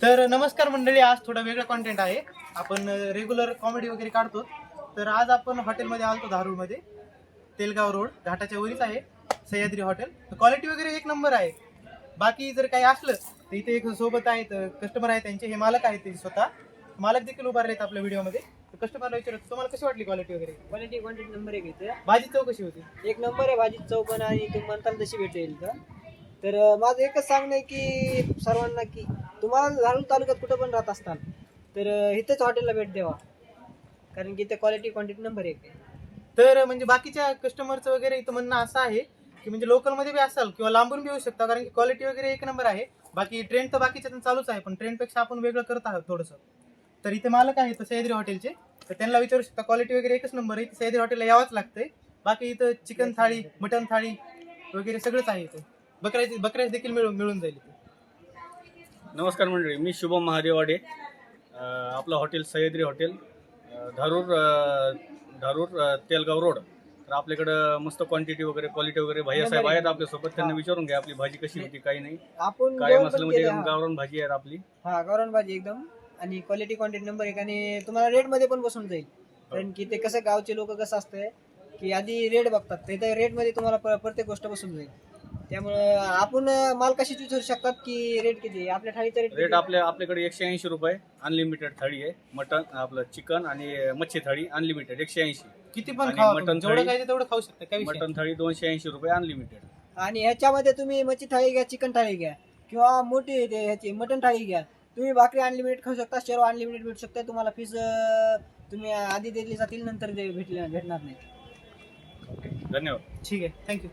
तर नमस्कार मंडळी, आज थोडा वेगळा कॉन्टेंट आहे. आपण रेग्युलर कॉमेडी वगैरे काढतो. तर आज आपण हॉटेलमध्ये आलतो, धारूरमध्ये, तेलगाव रोड घाटाच्या वरीच आहे सह्याद्री हॉटेल. क्वालिटी वगैरे एक नंबर आहे. बाकी जर काही असलं तर इथे एक सोबत आहेत कस्टमर आहे, त्यांचे हे मालक आहेत, ते स्वतः मालक देखील उभारले आहेत आपल्या व्हिडिओमध्ये. तर कस्टमरला विचारतो, तुम्हाला कशी वाटली क्वालिटी वगैरे? क्वालिटी नंबर एक येते. भाजी चव कशी होती? एक नंबर आहे भाजी चव पण, आणि तुम्ही म्हणताल तशी भेटेल का. तर माझं एकच सांगणं आहे की सर्वांना की तुम्हाला धारूर तालुक्यात कुठं पण राहत असताल तर इथेच हॉटेलला भेट द्यावा, कारण की ते क्वांटिटी नंबर एक आहे. तर म्हणजे बाकीच्या कस्टमरचं वगैरे इथं म्हणणं असं आहे की म्हणजे लोकलमध्ये बी असाल किंवा लांबून बी येऊ शकता, कारण की क्वालिटी वगैरे एक नंबर आहे. बाकी ट्रेंड तर बाकीच्या चालूच आहे, पण ट्रेंडपेक्षा आपण वेगळं करत आहोत थोडंसं. तर इथे मालक आहेत सह्याद्री हॉटेलचे, तर त्यांना विचारू शकता. क्वालिटी वगैरे एकच नंबर आहे. सह्याद्री हॉटेलला यावंच लागतंय. बाकी इथं चिकन थाळी, मटन थाळी वगैरे सगळंच आहे. इथं बकऱ्याच देखील मिळून जाईल इथे. नमस्कार मंडळी, मी शुभम महादेवाडे. आपलं hotel Sahyadri hotel, Dharur Telgaon road. तर आपल्याकडं मस्त क्वांटिटी वगैरे, क्वालिटी वगैरे भैया साहेब आहेत आपल्यासोबत. त्यांना विचारून घ्या आपली भाजी कशी होती, काही नाही. आपण काळे जेवण मसाला पण म्हणजे केलं, हा. गावरान भाजी आहे आपली. गावरान भाजी एकदम, आणि क्वांटिटी नंबर एक, आणि तुम्हाला रेट मध्ये पण बसून जाईल. कारण की ते कसं गावचे लोक कसं असतंय की आधी रेट बघतात, तर रेट मध्ये तुम्हाला प्रत्येक गोष्ट बसून जाईल. त्यामुळं आपण मालकाशीच विचारू शकतात की रेट किती आहे. आपल्या थाळीचा रेट आपल्याकडे 180 रुपये अनलिमिटेड थाळी आहे. मटन, आपलं चिकन आणि मच्छी थाळी अनलिमिटेड 180. किती पण आणि खावा, मटण तुम्ही जेवढं थाळी- खायचं तेवढं खाऊ शकता, काही विषय मटन थाळी 280 रुपये अनलिमिटेड. आणि ह्याच्यामध्ये तुम्ही मच्छी थाळी घ्या, चिकन थाळी घ्या, किंवा मोठी ह्याची मटन थाळी घ्या. तुम्ही भाकरी अनलिमिटेड खाऊ शकता, शेरो अनलिमिटेड भेटू शकता. तुम्हाला फीस तुम्ही आधी दिली जातील, नंतर भेटणार नाही. धन्यवाद. ठीक आहे. थँक्यू.